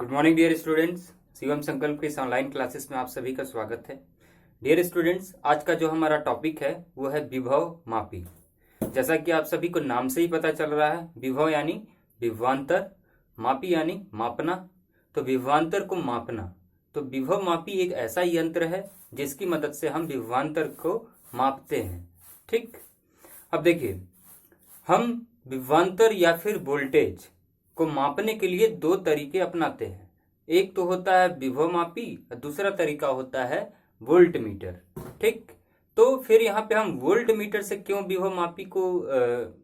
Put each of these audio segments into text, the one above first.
Good morning dear students, Shivam Sankalp के इस online classes में आप सभी का स्वागत है। डियर स्टूडेंट्स, आज का जो हमारा टॉपिक है वो है विभव मापी। जैसा कि आप सभी को नाम से ही पता चल रहा है, विभव यानी विभवांतर, मापी यानी मापना। तो विभवांतर को मापना, तो विभव मापी एक ऐसा यंत्र है जिसकी मदद से हम विभवांतर को मापते हैं। ठीक, अब देखिए, हम विभवांतर या फिर वोल्टेज को मापने के लिए दो तरीके अपनाते हैं। एक तो होता है विभव मापी और दूसरा तरीका होता है वोल्ट मीटर। ठीक, तो फिर यहाँ पे हम वोल्ट मीटर से क्यों विभव मापी को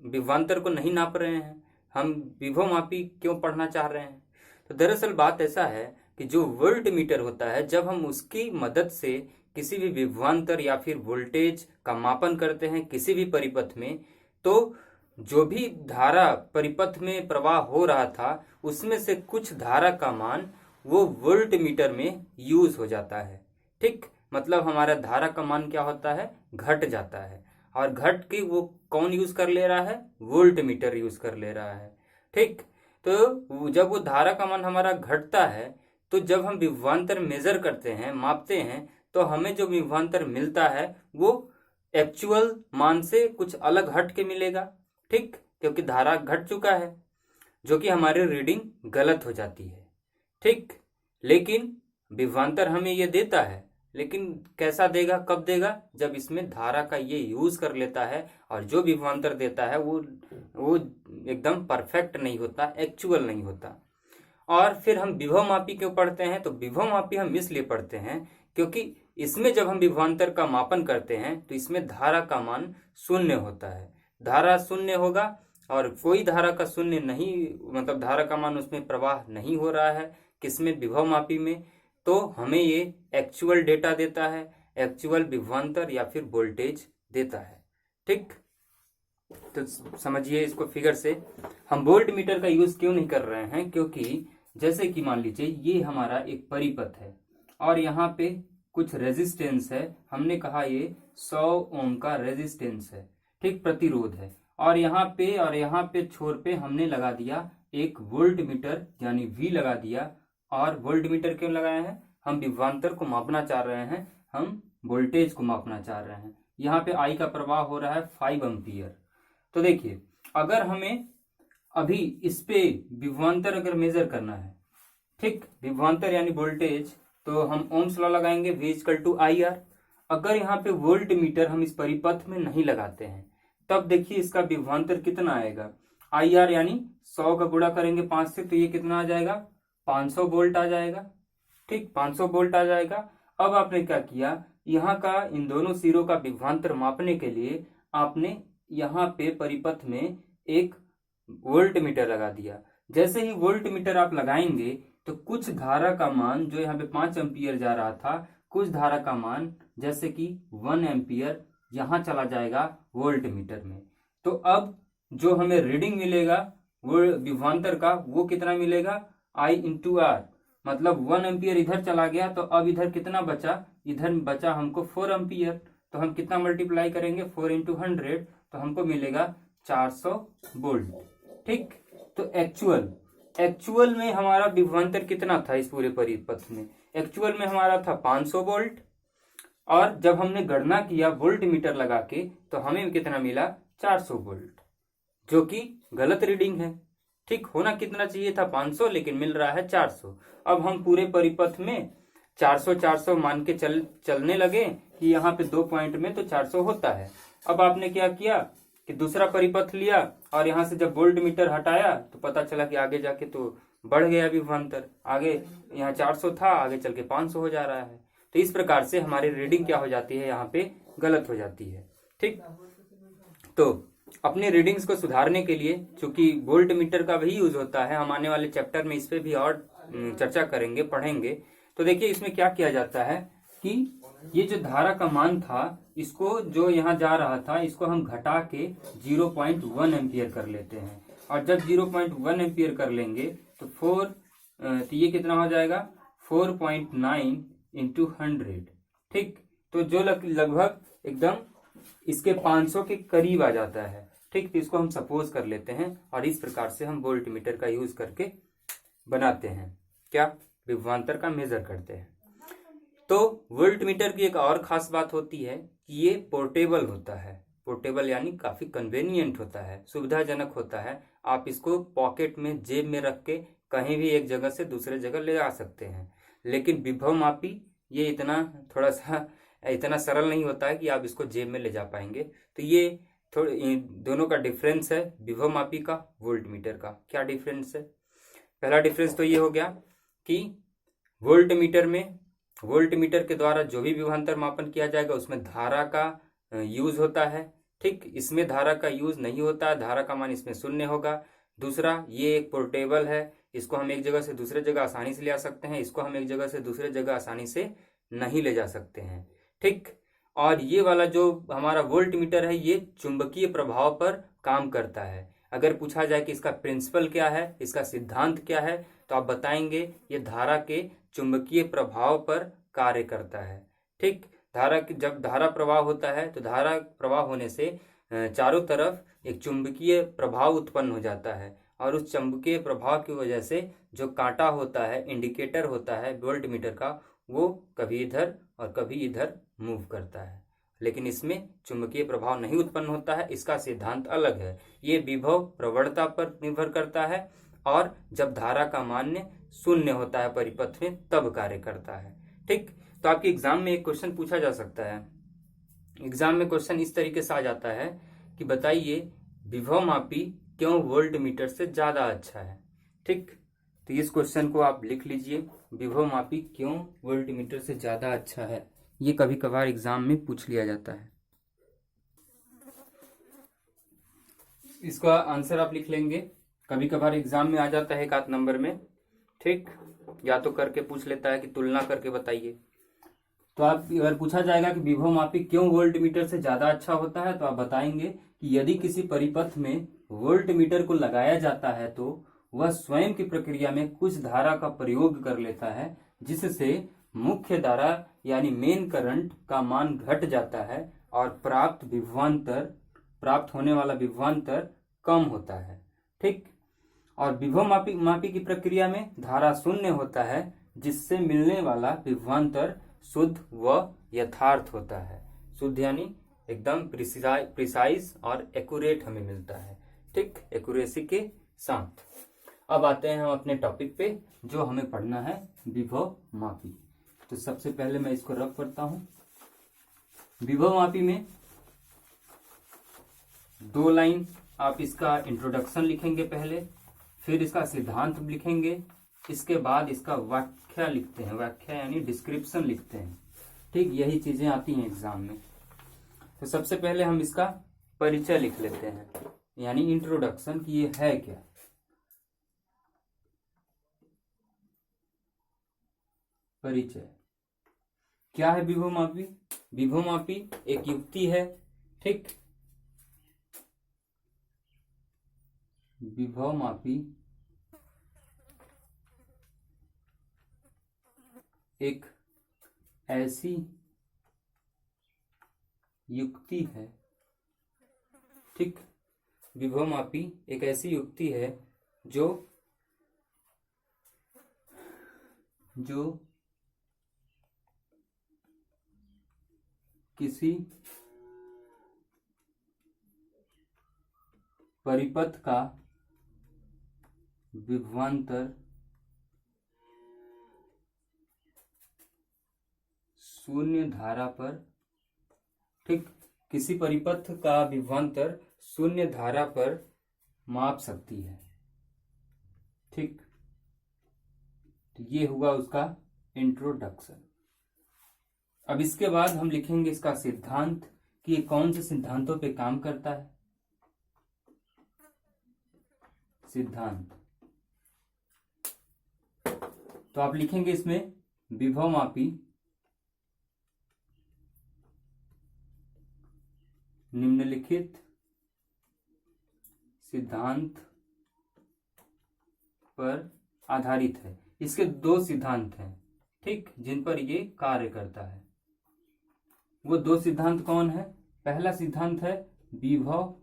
विभवांतर को नहीं नाप रहे हैं, हम विभव मापी क्यों पढ़ना चाह रहे हैं? तो दरअसल बात ऐसा है कि जो वोल्ट मीटर होता है, जब हम उसकी मदद से किसी भी विभवांतर या फिर वोल्टेज का मापन करते हैं किसी भी परिपथ में, तो जो भी धारा परिपथ में प्रवाह हो रहा था उसमें से कुछ धारा का मान वो वोल्ट मीटर में यूज हो जाता है। ठीक, मतलब हमारा धारा का मान क्या होता है, घट जाता है। और घट के वो कौन यूज कर ले रहा है, वोल्ट मीटर यूज कर ले रहा है। ठीक, तो जब वो धारा का मान हमारा घटता है तो जब हम विभवांतर मेजर करते हैं, मापते हैं, तो हमें जो विभवांतर मिलता है वो एक्चुअल मान से कुछ अलग हट के मिलेगा। ठीक, क्योंकि धारा घट चुका है, जो कि हमारी रीडिंग गलत हो जाती है। ठीक, लेकिन विभवांतर हमें ये देता है, लेकिन कैसा देगा, कब देगा, जब इसमें धारा का ये यूज कर लेता है। और जो विभवांतर देता है वो एकदम परफेक्ट नहीं होता, एक्चुअल नहीं होता। और फिर हम विभव मापी क्यों पढ़ते हैं? तो विभव मापी हम इसलिए पढ़ते हैं क्योंकि इसमें जब हम विभवांतर का मापन करते हैं तो इसमें धारा का मान शून्य होता है। धारा शून्य होगा और कोई धारा का शून्य नहीं, मतलब धारा का मान उसमें प्रवाह नहीं हो रहा है किसमें, विभव मापी में। तो हमें ये एक्चुअल डेटा देता है, एक्चुअल विभवांतर या फिर वोल्टेज देता है। ठीक, तो समझिए इसको फिगर से। हम वोल्ट मीटर का यूज क्यों नहीं कर रहे हैं? क्योंकि जैसे कि मान लीजिए ये हमारा एक परिपथ है और यहाँ पे कुछ रेजिस्टेंस है। हमने कहा ये 100 ओम का रेजिस्टेंस है, ठीक, प्रतिरोध है। और यहाँ पे छोर पे हमने लगा दिया एक वोल्ट मीटर यानी V लगा दिया। और वोल्ट मीटर क्यों लगाया है? हम विभवांतर को मापना चाह रहे हैं, हम वोल्टेज को मापना चाह रहे हैं। यहाँ पे I का प्रवाह हो रहा है 5 एम्पियर। तो देखिए, अगर हमें अभी इस पे विभवांतर अगर मेजर करना है, ठीक, विभवांतर यानी वोल्टेज, तो हम ओम्स लॉ लगाएंगे, V = IR। अगर यहाँ पे वोल्ट मीटर हम इस परिपथ में नहीं लगाते हैं तब देखिए इसका विभवांतर कितना आएगा। IR यानी 100 का गुणा करेंगे 5 से, तो ये कितना आ जाएगा, 500 वोल्ट आ जाएगा। ठीक, 500 वोल्ट आ जाएगा। अब आपने क्या किया, यहाँ का इन दोनों सिरों का विभवांतर मापने के लिए आपने यहाँ पे परिपथ में एक वोल्ट मीटर लगा दिया। जैसे ही वोल्ट मीटर आप लगाएंगे तो कुछ धारा का मान जो यहाँ पे 5 एम्पियर जा रहा था, कुछ धारा का मान जैसे कि 1 एम्पियर यहाँ चला जाएगा वोल्ट मीटर में। तो अब जो हमें रीडिंग मिलेगा वो विभवांतर का, वो कितना मिलेगा, I × R। मतलब 1 एम्पियर इधर चला गया तो अब इधर कितना बचा, इधर बचा हमको 4 एम्पियर। तो हम कितना मल्टीप्लाई करेंगे, 4 × 100, तो हमको मिलेगा 400 वोल्ट। ठीक, तो एक्चुअल में हमारा विभवांतर कितना था इस पूरे परिपथ में? एक्चुअल में हमारा था 500 वोल्ट। और जब हमने गणना किया वोल्ट मीटर लगा के तो हमें कितना मिला, 400 वोल्ट, जो कि गलत रीडिंग है। ठीक, होना कितना चाहिए था, 500, लेकिन मिल रहा है 400। अब हम पूरे परिपथ में 400 मान के चलने लगे कि यहाँ पे 2 पॉइंट में तो 400 होता है। अब आपने क्या किया कि दूसरा परिपथ लिया और यहाँ से जब वोल्ट मीटर हटाया तो पता चला कि आगे जाके तो बढ़ गया विभवांतर, आगे यहाँ 400 था, आगे चल के 500 हो जा रहा है। तो इस प्रकार से हमारी रीडिंग क्या हो जाती है, यहाँ पे गलत हो जाती है। ठीक, तो अपने रीडिंग्स को सुधारने के लिए, चूंकि वोल्ट मीटर का भी यूज होता है, हम आने वाले चैप्टर में इस पे भी और चर्चा करेंगे, पढ़ेंगे। तो देखिए इसमें क्या किया जाता है कि ये जो धारा का मान था, इसको जो यहाँ जा रहा था इसको हम घटा के 0.1 एम्पियर कर लेते हैं। और जब 0.1 एम्पियर कर लेंगे तो ये कितना हो जाएगा, 4.9 × 100। ठीक, तो जो लगभग एकदम इसके 500 के करीब आ जाता है। ठीक, तो इसको हम सपोज कर लेते हैं और इस प्रकार से हम वोल्ट मीटर का यूज करके बनाते हैं। क्या, विभवांतर का मेजर करते हैं। तो वोल्ट मीटर की एक और खास बात होती है कि ये पोर्टेबल होता है। पोर्टेबल यानी काफी कन्वेनियंट होता है, सुविधाजनक होता है। आप इसको पॉकेट में, जेब में रख के कहीं भी एक जगह से दूसरे जगह ले जा सकते हैं। लेकिन विभव मापी ये थोड़ा सा इतना सरल नहीं होता है कि आप इसको जेब में ले जा पाएंगे। तो ये थोड़े दोनों का डिफरेंस है, विभव मापी का, वोल्ट मीटर का। क्या डिफरेंस है? पहला डिफरेंस तो ये हो गया कि वोल्ट मीटर के द्वारा जो भी विभवांतर मापन किया जाएगा उसमें धारा का यूज होता है। ठीक, इसमें धारा का यूज नहीं होता है, धारा का मान इसमें शून्य होगा। दूसरा, ये एक पोर्टेबल है, इसको हम एक जगह से दूसरे जगह आसानी से ले जा सकते हैं, इसको हम एक जगह से दूसरे जगह आसानी से नहीं ले जा सकते हैं। ठीक, और ये वाला जो हमारा वोल्ट मीटर है ये चुंबकीय प्रभाव पर काम करता है। अगर पूछा जाए कि इसका प्रिंसिपल क्या है, इसका सिद्धांत क्या है, तो आप बताएंगे ये धारा के चुंबकीय प्रभाव पर कार्य करता है। ठीक, जब धारा प्रवाह होता है तो धारा प्रवाह होने से चारों तरफ एक चुंबकीय प्रभाव उत्पन्न हो जाता है, और उस चुंबकीय प्रभाव की वजह से जो कांटा होता है, इंडिकेटर होता है वोल्ट मीटर का, वो कभी इधर और कभी इधर मूव करता है। लेकिन इसमें चुंबकीय प्रभाव नहीं उत्पन्न होता है, इसका सिद्धांत अलग है। ये विभव प्रवणता पर निर्भर करता है, और जब धारा का मान शून्य होता है परिपथ में तब कार्य करता है। ठीक, तो आपके एग्जाम में एक क्वेश्चन पूछा जा सकता है। एग्जाम में क्वेश्चन इस तरीके से आ जाता है कि बताइए विभव मापी क्यों वोल्ट मीटर से ज्यादा अच्छा है। ठीक, तो इस क्वेश्चन को आप लिख लीजिए, विभव मापी क्यों वोल्ट मीटर से ज्यादा अच्छा है। ये कभी कभार एग्जाम में पूछ लिया जाता है। इसका आंसर आप लिख लेंगे, कभी कभार एग्जाम में आ जाता है एक आध नंबर में। ठीक, या तो करके पूछ लेता है कि तुलना करके बताइए। तो आप अगर पूछा जाएगा कि विभव मापी क्यों वोल्ट मीटर से ज्यादा अच्छा होता है, तो आप बताएंगे कि यदि किसी परिपथ में वोल्ट मीटर को लगाया जाता है तो वह स्वयं की प्रक्रिया में कुछ धारा का प्रयोग कर लेता है, जिससे मुख्य धारा यानी मेन करंट का मान घट जाता है और प्राप्त होने वाला विभवांतर कम होता है। ठीक, और विभव मापी की प्रक्रिया में धारा शून्य होता है, जिससे मिलने वाला विभवांतर शुद्ध व यथार्थ होता है। शुद्ध यानी एकदम प्रिसाइज और एक्यूरेट हमें मिलता है। ठीक, एक्यूरेसी के साथ। अब आते हैं हम अपने टॉपिक पे, जो हमें पढ़ना है विभव मापी। तो सबसे पहले मैं इसको रफ करता हूं। विभव मापी में 2 लाइन आप इसका इंट्रोडक्शन लिखेंगे पहले, फिर इसका सिद्धांत लिखेंगे, इसके बाद इसका व्याख्या लिखते हैं। व्याख्या यानी डिस्क्रिप्शन लिखते हैं। ठीक, यही चीजें आती हैं एग्जाम में। तो सबसे पहले हम इसका परिचय लिख लेते हैं, यानी इंट्रोडक्शन, कि ये है क्या। परिचय क्या है विभव मापी? विभव मापी एक युक्ति है। ठीक, विभव मापी एक ऐसी युक्ति है। ठीक, विभव मापी एक ऐसी युक्ति है जो किसी परिपथ का विभवांतर शून्य धारा पर, ठीक, किसी परिपथ का विभवांतर शून्य धारा पर माप सकती है। ठीक, तो ये हुआ उसका इंट्रोडक्शन। अब इसके बाद हम लिखेंगे इसका सिद्धांत, कि ये कौन से सिद्धांतों पे काम करता है। सिद्धांत तो आप लिखेंगे इसमें विभव मापी निम्नलिखित सिद्धांत पर आधारित है। इसके 2 सिद्धांत हैं, ठीक, जिन पर ये कार्य करता है। वो 2 सिद्धांत कौन है? पहला सिद्धांत है विभव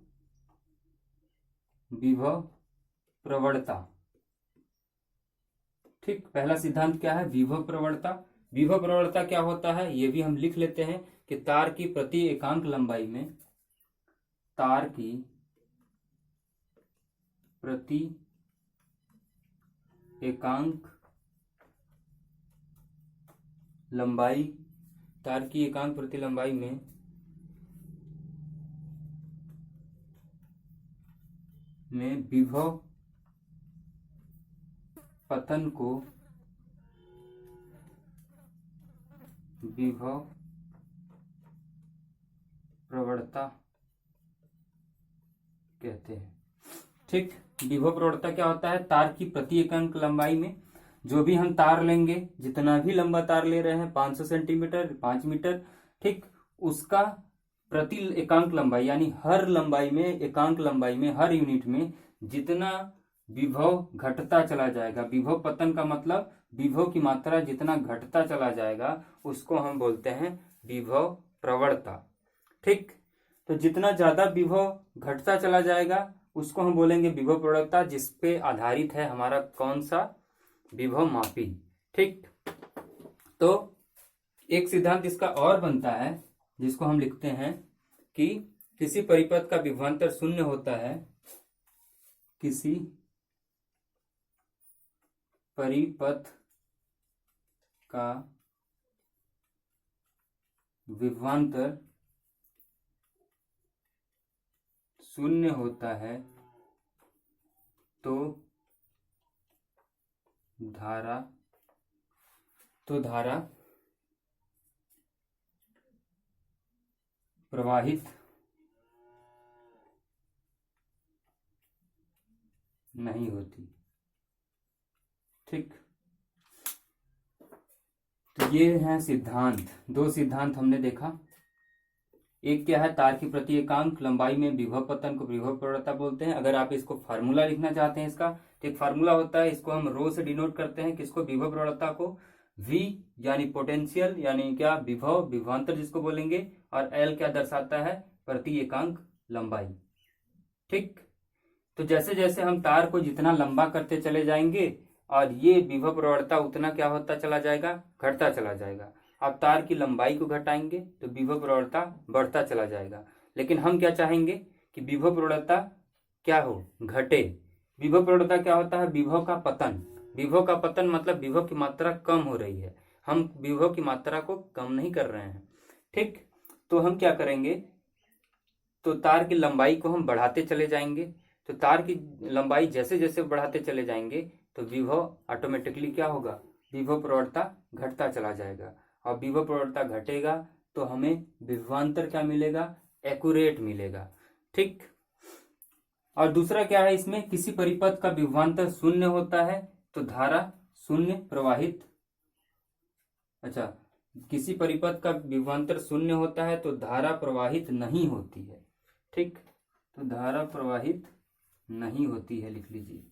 प्रवणता। ठीक, पहला सिद्धांत क्या है, विभव प्रवणता। विभव प्रवणता क्या होता है ये भी हम लिख लेते हैं कि तार की प्रति एकांक लंबाई में, तार की प्रति एकांक लंबाई, तार की एकांक प्रति लंबाई में विभव पतन को विभव प्रवणता कहते हैं। ठीक, विभव प्रवणता क्या होता है, तार की प्रति एकांक लंबाई में जो भी हम तार लेंगे, जितना भी लंबा तार ले रहे हैं, 500 सेंटीमीटर, 5 मीटर, ठीक, उसका प्रति एकांक लंबाई यानी हर लंबाई में, एकांक लंबाई में, हर यूनिट में जितना विभव घटता चला जाएगा, विभव पतन का मतलब विभव की मात्रा जितना घटता चला जाएगा उसको हम बोलते हैं विभव प्रवणता। ठीक, तो जितना ज्यादा विभव घटता चला जाएगा उसको हम बोलेंगे विभव प्रवणता, जिसपे आधारित है हमारा कौन सा, विभव मापी। ठीक, तो एक सिद्धांत इसका और बनता है जिसको हम लिखते हैं कि किसी परिपथ का विभवांतर शून्य होता है, किसी परिपथ का विभवांतर शून्य होता है तो धारा प्रवाहित नहीं होती। ठीक, तो ये हैं सिद्धांत, दो सिद्धांत हमने देखा। एक क्या है, तार की प्रति एकांक लंबाई में विभव पतन को विभव प्रवणता बोलते हैं। अगर आप इसको फार्मूला लिखना चाहते हैं इसका, तो एक फार्मूला होता है, इसको हम रो से डिनोट करते हैं, किसको, विभव प्रवणता को। V यानी पोटेंशियल, यानी क्या, विभव, विभवांतर जिसको बोलेंगे, और L क्या दर्शाता है, प्रति एकांक लंबाई। ठीक, तो जैसे जैसे हम तार को जितना लंबा करते चले जाएंगे और ये विभव प्रवणता उतना क्या होता चला जाएगा, घटता चला जाएगा। आप तार की लंबाई को घटाएंगे तो विभव प्रवणता बढ़ता चला जाएगा। लेकिन हम क्या चाहेंगे कि विभव प्रवणता क्या हो, घटे। विभव प्रवणता क्या होता है, विभव का पतन। विभव का पतन मतलब विभव की मात्रा कम हो रही है, हम विभव की मात्रा को कम नहीं कर रहे हैं। ठीक, तो हम क्या करेंगे, तो तार की लंबाई को हम बढ़ाते चले जाएंगे। तो तार की लंबाई जैसे जैसे बढ़ाते चले जाएंगे तो विभव ऑटोमेटिकली क्या होगा, विभव प्रवणता घटता चला जाएगा। और विभव प्रवणता घटेगा तो हमें विभवांतर क्या मिलेगा, एक्यूरेट मिलेगा। ठीक, और दूसरा क्या है इसमें, किसी परिपथ का विभवांतर शून्य होता है तो धारा शून्य प्रवाहित, अच्छा, किसी परिपथ का विभवांतर शून्य होता है तो धारा प्रवाहित नहीं होती है। ठीक, तो धारा प्रवाहित नहीं होती है, लिख लीजिए।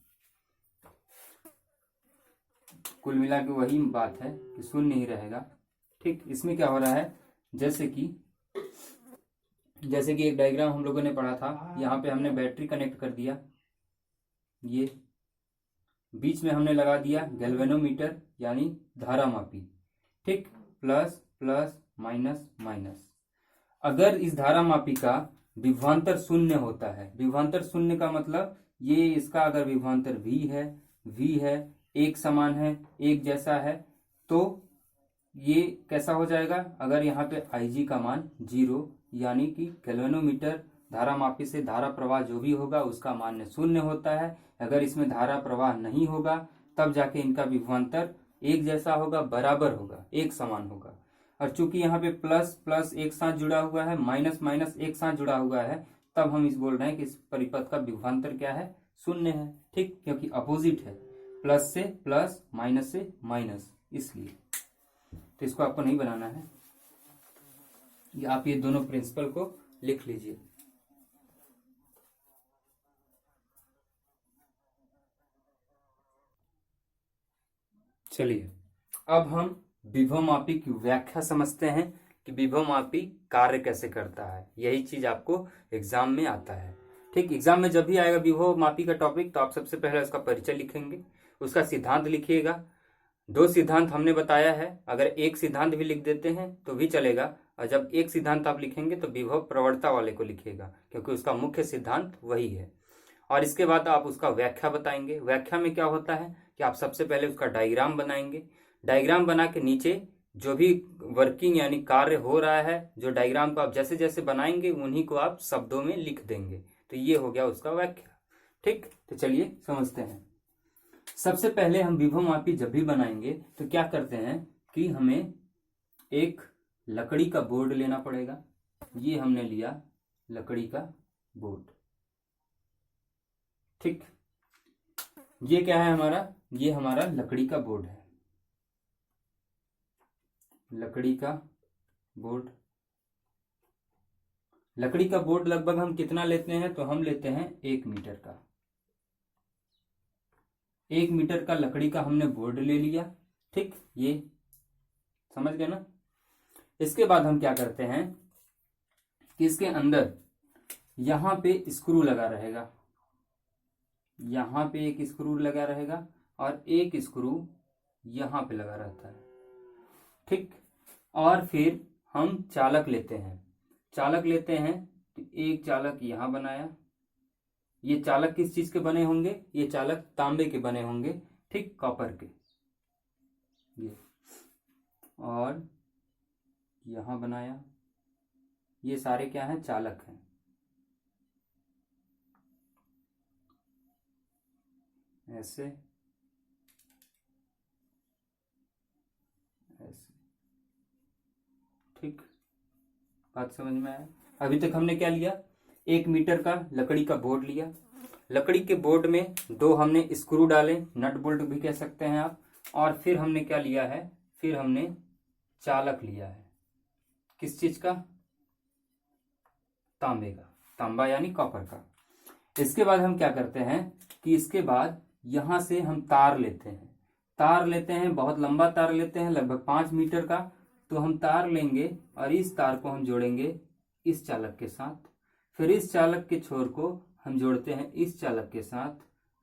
कुल मिला के वही बात है कि शून्य ही रहेगा। ठीक, इसमें क्या हो रहा है, जैसे कि एक डायग्राम हम लोगों ने पढ़ा था, यहाँ पे हमने बैटरी कनेक्ट कर दिया, ये बीच में हमने लगा दिया गैल्वेनोमीटर यानी धारा मापी। ठीक, प्लस प्लस माइनस माइनस। अगर इस धारा मापी का विभवांतर शून्य होता है, विभवांतर शून्य का मतलब ये इसका अगर विभवांतर v है, एक समान है, एक जैसा है, तो ये कैसा हो जाएगा, अगर यहाँ पे Ig का मान 0 यानी कि गैल्वेनोमीटर धारा मापी से धारा प्रवाह जो भी होगा उसका मान शून्य होता है। अगर इसमें धारा प्रवाह नहीं होगा तब जाके इनका विभवांतर एक जैसा होगा, बराबर होगा, एक समान होगा। और चूंकि यहाँ पे प्लस प्लस एक साथ जुड़ा हुआ है, माइनस माइनस एक साथ जुड़ा हुआ है, तब हम इस बोल रहे हैं कि इस परिपथ का विभवांतर क्या है, शून्य है। ठीक, क्योंकि अपोजिट है, प्लस से प्लस, माइनस से माइनस, इसलिए तो इसको आपको नहीं बनाना है, आप ये दोनों प्रिंसिपल को लिख लीजिए। चलिए अब हम विभव मापी की व्याख्या समझते हैं कि विभव मापी कार्य कैसे करता है। यही चीज आपको एग्जाम में आता है। ठीक, एग्जाम में जब भी आएगा विभव मापी का टॉपिक तो आप सबसे पहले उसका परिचय लिखेंगे, उसका सिद्धांत लिखिएगा, दो सिद्धांत हमने बताया है, अगर एक सिद्धांत भी लिख देते हैं तो भी चलेगा, और जब एक सिद्धांत आप लिखेंगे तो विभव प्रवणता वाले को लिखिएगा, क्योंकि उसका मुख्य सिद्धांत वही है। और इसके बाद आप उसका व्याख्या बताएंगे। व्याख्या में क्या होता है कि आप सबसे पहले उसका डायग्राम बनाएंगे। डायग्राम बना के नीचे जो भी वर्किंग यानी कार्य हो रहा है, जो डायग्राम को आप जैसे जैसे बनाएंगे उन्हीं को आप शब्दों में लिख देंगे। तो ये हो गया उसका व्याख्या। ठीक, तो चलिए समझते हैं। सबसे पहले हम विभवमापी जब भी बनाएंगे तो क्या करते हैं कि हमें एक लकड़ी का बोर्ड लेना पड़ेगा। ये हमने लिया लकड़ी का बोर्ड। ठीक, ये क्या है हमारा, ये हमारा लकड़ी का बोर्ड है, लकड़ी का बोर्ड। लकड़ी का बोर्ड लगभग हम कितना लेते हैं, तो हम लेते हैं 1 मीटर का। 1 मीटर का लकड़ी का हमने बोर्ड ले लिया। ठीक, ये समझ गए ना। इसके बाद हम क्या करते हैं कि इसके अंदर यहां पे स्क्रू लगा रहेगा, यहां पे एक स्क्रू लगा रहेगा और एक स्क्रू यहां पे लगा रहता है। ठीक, और फिर हम चालक लेते हैं। चालक लेते हैं तो एक चालक यहां बनाया। ये चालक किस चीज के बने होंगे, ये चालक तांबे के बने होंगे। ठीक, कॉपर के। ये और यहां बनाया। ये सारे क्या हैं, चालक हैं। ऐसे ऐसे। ठीक, बात समझ में आया। अभी तक हमने क्या लिया, 1 मीटर का लकड़ी का बोर्ड लिया। लकड़ी के बोर्ड में 2 हमने स्क्रू डाले, नट बोल्ट भी कह सकते हैं आप। और फिर हमने क्या लिया है, फिर हमने चालक लिया है। किस चीज का, तांबे का, तांबा यानी कॉपर का। इसके बाद हम क्या करते हैं कि इसके बाद यहां से हम तार लेते हैं। तार लेते हैं, बहुत लंबा तार लेते हैं, लगभग 5 मीटर का। तो हम तार लेंगे और इस तार को हम जोड़ेंगे इस चालक के साथ। फिर इस चालक के छोर को हम जोड़ते हैं इस चालक के साथ,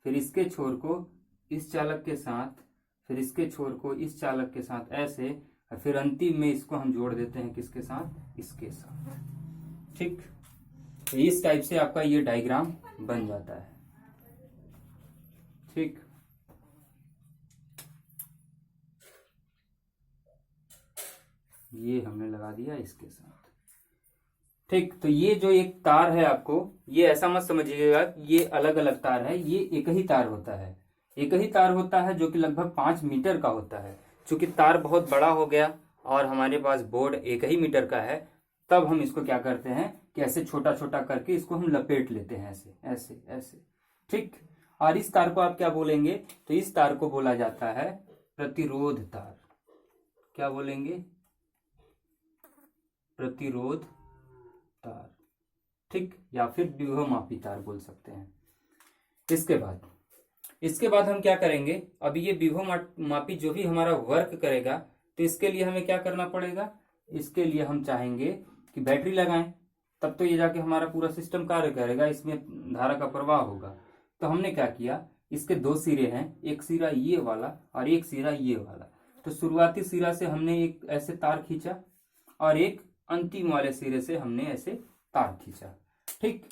फिर इसके छोर को इस चालक के साथ, फिर इसके छोर को इस चालक के साथ, ऐसे। और फिर अंतिम में इसको हम जोड़ देते हैं किसके साथ, इसके साथ। ठीक, तो इस टाइप से आपका ये डायग्राम बन जाता है। ठीक, ये हमने लगा दिया इसके साथ। ठीक, तो ये जो एक तार है आपको, ये ऐसा मत समझिएगा ये अलग अलग तार है, ये एक ही तार होता है। एक ही तार होता है जो कि लगभग 5 मीटर का होता है। चूंकि तार बहुत बड़ा हो गया और हमारे पास बोर्ड 1 ही मीटर का है, तब हम इसको क्या करते हैं कि ऐसे छोटा छोटा करके इसको हम लपेट लेते हैं, ऐसे ऐसे ऐसे। ठीक, और इस तार को आप क्या बोलेंगे, तो इस तार को बोला जाता है प्रतिरोध तार। क्या बोलेंगे, प्रतिरोध तार। ठीक, या फिर विभवमापी तार बोल सकते हैं। इसके बाद हम क्या करेंगे, अब ये विभवमापी जो भी हमारा वर्क करेगा, तो इसके लिए हमें क्या करना पड़ेगा, इसके लिए हम चाहेंगे कि बैटरी लगाएं, तब तो ये जाके हमारा पूरा सिस्टम कार्य करेगा, इसमें धारा का प्रवाह होगा। तो हमने क्या किया, इसके 2 सिरे हैं, एक सिरा ये वाला और एक सिरा ये वाला। तो शुरुआती सिरा से हमने एक ऐसे तार खींचा और एक अंतिम वाले सिरे से हमने ऐसे तार खींचा। ठीक,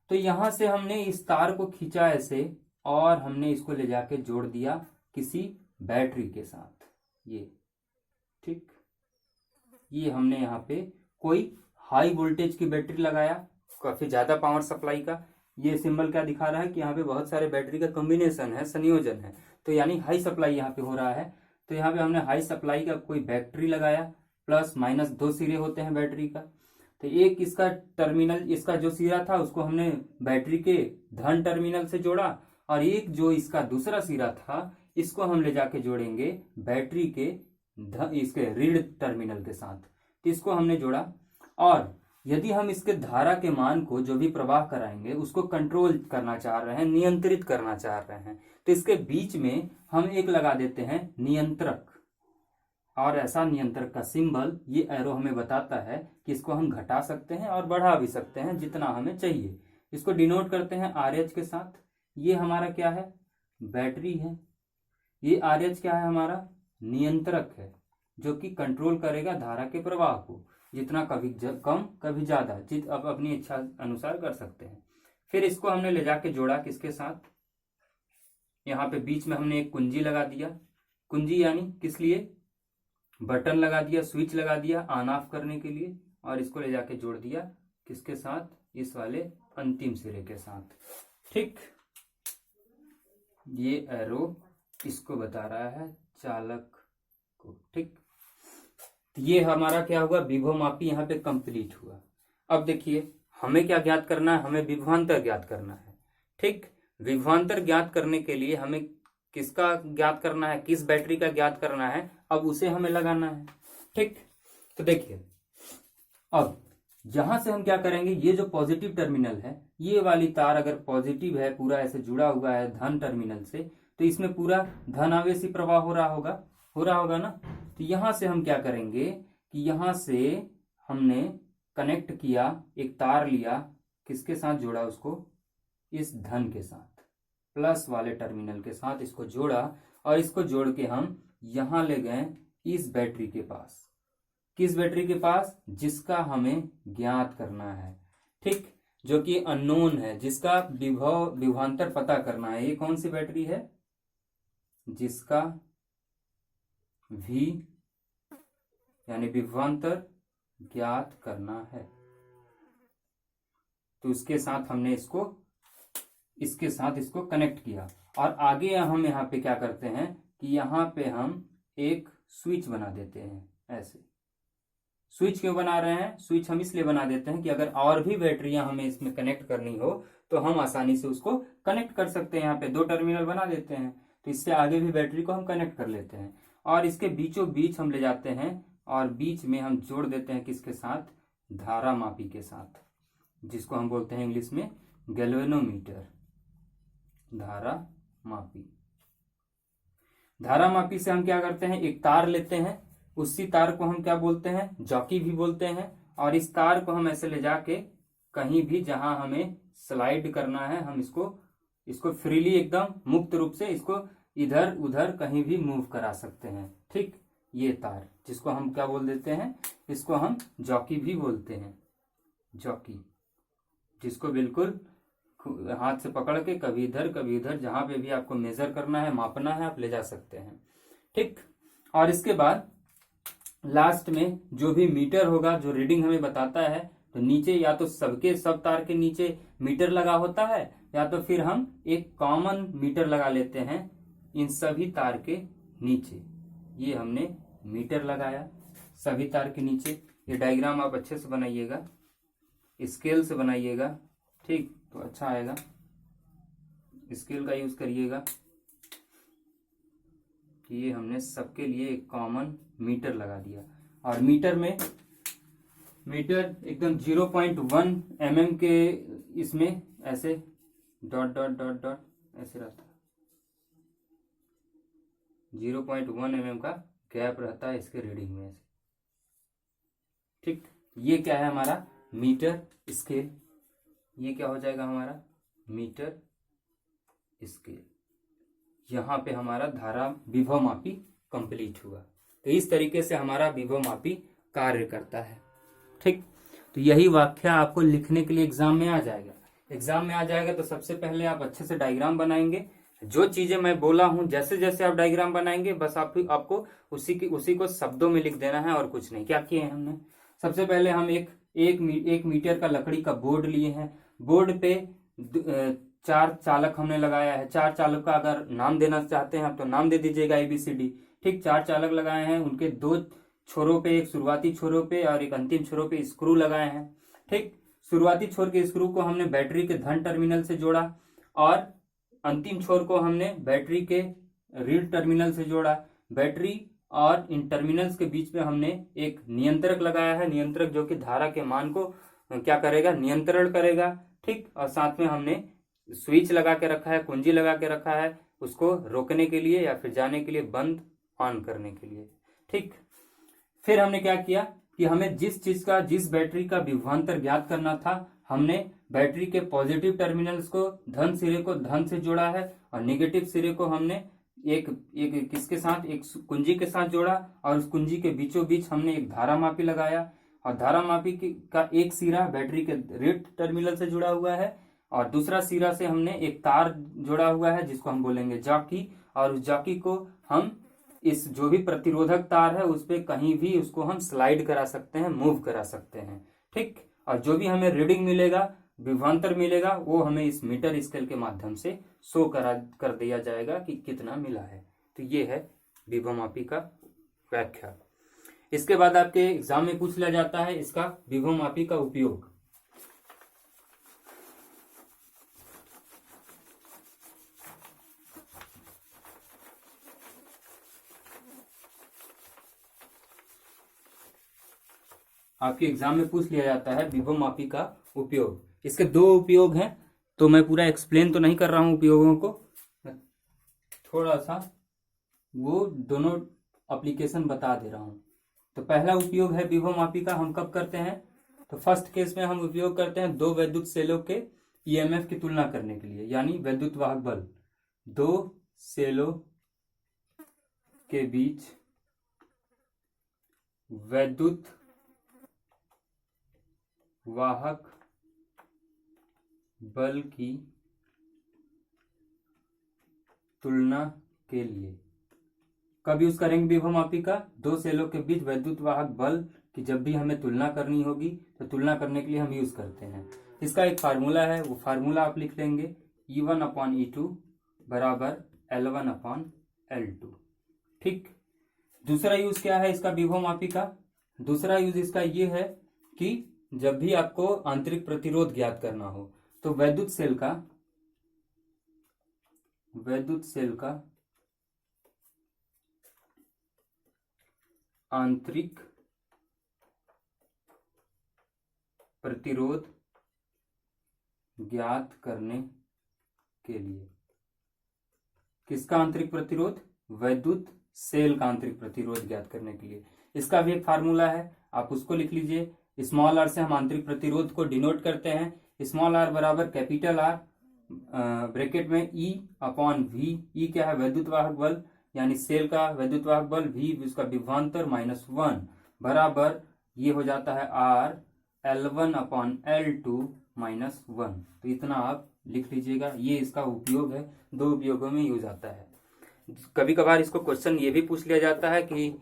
तो यहां से हमने इस तार को खींचा ऐसे और हमने इसको ले जाके जोड़ दिया किसी बैटरी के साथ, ये। ठीक, ये हमने यहाँ पे कोई हाई वोल्टेज की बैटरी लगाया, काफी ज्यादा पावर सप्लाई का। ये सिंबल क्या दिखा रहा है कि यहाँ पे बहुत सारे बैटरी का कॉम्बिनेशन है, संयोजन है, तो यानी हाई सप्लाई यहाँ पे हो रहा है। तो यहाँ पे हमने हाई सप्लाई का कोई बैटरी लगाया, प्लस माइनस 2 सिरे होते हैं बैटरी का। तो एक इसका टर्मिनल, इसका जो सिरा था उसको हमने बैटरी के धन टर्मिनल से जोड़ा, और एक जो इसका दूसरा सिरा था इसको हम ले जाके जोड़ेंगे बैटरी के इसके ऋण टर्मिनल के साथ। तो इसको हमने जोड़ा, और यदि हम इसके धारा के मान को, जो भी प्रवाह कराएंगे, उसको कंट्रोल करना चाह रहे हैं, नियंत्रित करना चाह रहे हैं, तो इसके बीच में हम एक लगा देते हैं नियंत्रक। और ऐसा नियंत्रक का सिंबल, ये एरो हमें बताता है कि इसको हम घटा सकते हैं और बढ़ा भी सकते हैं जितना हमें चाहिए। इसको डिनोट करते हैं RH के साथ। ये हमारा क्या है, बैटरी है। ये RH क्या है, हमारा नियंत्रक है जो कि कंट्रोल करेगा धारा के प्रवाह को, जितना कभी कम कभी ज्यादा, अब अपनी इच्छा अनुसार कर सकते हैं। फिर इसको हमने ले जाके जोड़ा किसके साथ, यहाँ पे बीच में हमने एक कुंजी लगा दिया। कुंजी यानी किस लिए, बटन लगा दिया, स्विच लगा दिया ऑन ऑफ करने के लिए, और इसको ले जाके जोड़ दिया किसके साथ, इस वाले अंतिम सिरे के साथ। ठीक, ये एरो इसको बता रहा है चालक को। ठीक, ये हमारा क्या हुआ, विभवमापी यहाँ पे कंप्लीट हुआ। अब देखिए हमें क्या ज्ञात करना है, हमें विभवांतर ज्ञात करना है। ठीक, विभवांतर ज्ञात करने के लिए हमें किसका ज्ञात करना है, किस बैटरी का ज्ञात करना है, अब उसे हमें लगाना है। ठीक, तो देखिए अब यहां से हम क्या करेंगे, ये जो पॉजिटिव टर्मिनल है, ये वाली तार अगर पॉजिटिव है, पूरा ऐसे जुड़ा हुआ है धन टर्मिनल से, तो इसमें पूरा धन आवेशी प्रवाह हो रहा होगा ना। तो यहां से हम क्या करेंगे कि यहां से हमने कनेक्ट किया, एक तार लिया, किसके साथ जोड़ा उसको, इस धन के साथ, प्लस वाले टर्मिनल के साथ इसको जोड़ा, और इसको जोड़ के हम यहां ले गए इस बैटरी के पास। किस बैटरी के पास, जिसका हमें ज्ञात करना है। ठीक, जो कि अननोन है, जिसका विभवांतर पता करना है। ये कौन सी बैटरी है, जिसका भी यानी विभवांतर ज्ञात करना है। तो इसके साथ हमने इसके साथ इसको कनेक्ट किया, और आगे हम यहाँ पे क्या करते हैं कि यहाँ पे हम एक स्विच बना देते हैं। ऐसे स्विच क्यों बना रहे हैं, स्विच हम इसलिए बना देते हैं कि अगर और भी बैटरियां हमें इसमें कनेक्ट करनी हो तो हम आसानी से उसको कनेक्ट कर सकते हैं। यहाँ पे 2 टर्मिनल बना देते हैं, तो इससे आगे भी बैटरी को हम कनेक्ट कर लेते हैं, और इसके बीचों बीच हम ले जाते हैं, और बीच में हम जोड़ देते हैं किसके साथ, धारा मापी के साथ, जिसको हम बोलते हैं इंग्लिश में गैल्वेनोमीटर। धारा मापी से हम क्या करते हैं, एक तार लेते हैं, उसी तार को हम क्या बोलते हैं, जॉकी भी बोलते हैं, और इस तार को हम ऐसे ले जाके कहीं भी जहां हमें स्लाइड करना है, हम इसको फ्रीली एकदम मुक्त रूप से इसको इधर उधर कहीं भी मूव करा सकते हैं। ठीक, ये तार जिसको हम क्या बोल देते हैं, इसको हम जॉकी भी बोलते हैं। जॉकी, जिसको बिल्कुल हाथ से पकड़ के कभी इधर जहां पे भी आपको मेजर करना है, मापना है, आप ले जा सकते हैं। ठीक, और इसके बाद लास्ट में जो भी मीटर होगा, जो रीडिंग हमें बताता है, तो नीचे या तो सब तार के नीचे मीटर लगा होता है, या तो फिर हम एक कॉमन मीटर लगा लेते हैं इन सभी तार के नीचे। ये हमने मीटर लगाया सभी तार के नीचे। ये डायग्राम आप अच्छे से बनाइएगा, स्केल से बनाइएगा। ठीक, तो अच्छा आएगा, स्केल का यूज करिएगा। ये हमने सबके लिए एक कॉमन मीटर लगा दिया, और मीटर एकदम 0.1 mm के इसमें ऐसे डॉट डॉट डॉट डॉट ऐसे रहता है, 0.1 mm का गैप रहता है इसके रीडिंग में ऐसे। ठीक, ये क्या है हमारा मीटर स्केल, ये क्या हो जाएगा हमारा मीटर स्केल। यहां पे हमारा धारा विभवमापी कंप्लीट हुआ। तो इस तरीके से हमारा विभवमापी कार्य करता है। ठीक, तो यही वाक्य आपको लिखने के लिए एग्जाम में आ जाएगा। तो सबसे पहले आप अच्छे से डायग्राम बनाएंगे। जो चीजें मैं बोला हूं, जैसे जैसे आप डायग्राम बनाएंगे, बस आपको उसी को शब्दों में लिख देना है, और कुछ नहीं। क्या किए हैं हमने, सबसे पहले हम एक मीटर का लकड़ी का बोर्ड लिए हैं। बोर्ड पे 4 चालक हमने लगाया है। 4 चालक का अगर नाम देना चाहते हैं आप तो नाम दे दीजिएगा ABCD। ठीक, 4 चालक लगाए हैं, उनके 2 छोरों पे, एक शुरुआती छोरों पे और एक अंतिम छोरों पे स्क्रू लगाए हैं। ठीक, शुरुआती छोर के स्क्रू को हमने बैटरी के धन टर्मिनल से जोड़ा, और अंतिम छोर को हमने बैटरी के ऋण टर्मिनल से जोड़ा। बैटरी और इन टर्मिनल्स के बीच में हमने एक नियंत्रक लगाया है, नियंत्रक जो कि धारा के मान को क्या करेगा, नियंत्रण करेगा। ठीक, और साथ में हमने स्विच लगा के रखा है, कुंजी लगा के रखा है, उसको रोकने के लिए या फिर जाने के लिए, बंद ऑन करने के लिए। ठीक, फिर हमने क्या किया कि हमें जिस बैटरी का विभवांतर ज्ञात करना था, हमने बैटरी के पॉजिटिव टर्मिनल्स को धन सिरे को धन से जोड़ा है, और नेगेटिव सिरे को हमने एक एक किसके साथ, एक कुंजी के साथ जोड़ा और उस कुंजी के बीचों बीच हमने एक धारा मापी लगाया और धारा मापी का एक सिरा बैटरी के रेट टर्मिनल से जुड़ा हुआ है और दूसरा सिरा से हमने एक तार जोड़ा हुआ है जिसको हम बोलेंगे जॉकी, और उस जॉकी को हम इस जो भी प्रतिरोधक तार है उस पे कहीं भी उसको हम स्लाइड करा सकते हैं, मूव करा सकते हैं। ठीक, और जो भी हमें रीडिंग मिलेगा, विभवांतर मिलेगा, वो हमें इस मीटर स्केल के माध्यम से शो कर दिया जाएगा कि कितना मिला है। तो ये है विभवमापी का व्याख्या। इसके बाद आपके एग्जाम में पूछ लिया जाता है इसका विभवमापी का उपयोग। आपके एग्जाम में पूछ लिया जाता है विभवमापी का उपयोग। इसके दो उपयोग हैं, तो मैं पूरा एक्सप्लेन तो नहीं कर रहा हूं उपयोगों को, थोड़ा सा वो दोनों एप्लीकेशन बता दे रहा हूं। तो पहला उपयोग है विभवमापी का, हम कब करते हैं, तो फर्स्ट केस में हम उपयोग करते हैं दो वैद्युत सेलों के ईएमएफ की तुलना करने के लिए, यानी वैद्युत वाहक बल। दो सेलों के बीच वैद्युत वाहक बल की तुलना के लिए कब यूज करेंगे विभवमापी का, दो सेलों के बीच वैद्युत वाहक बल की जब भी हमें तुलना करनी होगी तो तुलना करने के लिए हम यूज करते हैं। इसका एक फार्मूला है, वो फार्मूला आप लिख लेंगे E1/E2 बराबर L1/L2। ठीक, दूसरा यूज क्या है इसका विभवमापी का, दूसरा यूज इसका ये है कि जब भी आपको आंतरिक प्रतिरोध ज्ञात करना हो तो वैद्युत सेल का आंतरिक प्रतिरोध ज्ञात करने के लिए, किसका आंतरिक प्रतिरोध, वैद्युत सेल का आंतरिक प्रतिरोध ज्ञात करने के लिए, इसका भी एक फार्मूला है, आप उसको लिख लीजिए। स्मॉल आर से हम आंतरिक प्रतिरोध को डिनोट करते हैं। स्मॉल आर बराबर कैपिटल आर ब्रैकेट में E/V। ई क्या है, वैद्युत वाहक बल, यानी सेल का वैद्युत वाहक बल, V उसका विभवांतर -1 बराबर ये हो जाता है R L1/L2 -1। तो इतना आप लिख लीजिएगा, ये इसका उपयोग है, दो उपयोगों में यूज आता है। कभी कभार इसको क्वेश्चन ये भी पूछ लिया जाता है कि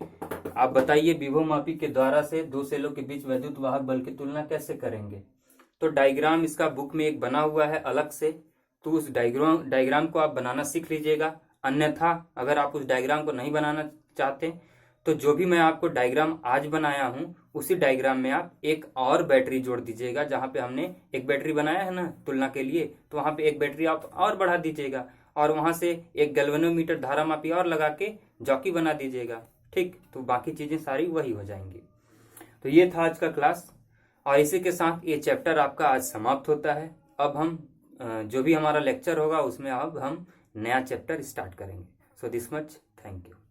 आप बताइए विभवमापी के द्वारा से दो सेलों के बीच वैद्युत वाहक बल की तुलना कैसे करेंगे। तो डायग्राम इसका बुक में एक बना हुआ है अलग से, तो उस डायग्राम को आप बनाना सीख लीजिएगा। अन्यथा अगर आप उस डायग्राम को नहीं बनाना चाहते तो जो भी मैं आपको डायग्राम आज बनाया हूं उसी डायग्राम में आप एक और बैटरी जोड़ दीजिएगा। जहां पे हमने एक बैटरी बनाया है ना तुलना के लिए, तो वहां पे एक बैटरी आप और बढ़ा दीजिएगा और वहां से एक गैल्वेनोमीटर धारा मापी और लगा के जॉकी बना दीजिएगा। ठीक, तो बाकी चीजें सारी वही हो जाएंगी। तो ये था आज का क्लास और इसी के साथ ये चैप्टर आपका आज समाप्त होता है। अब हम जो भी हमारा लेक्चर होगा उसमें अब हम नया चैप्टर स्टार्ट करेंगे। So this much, thank you.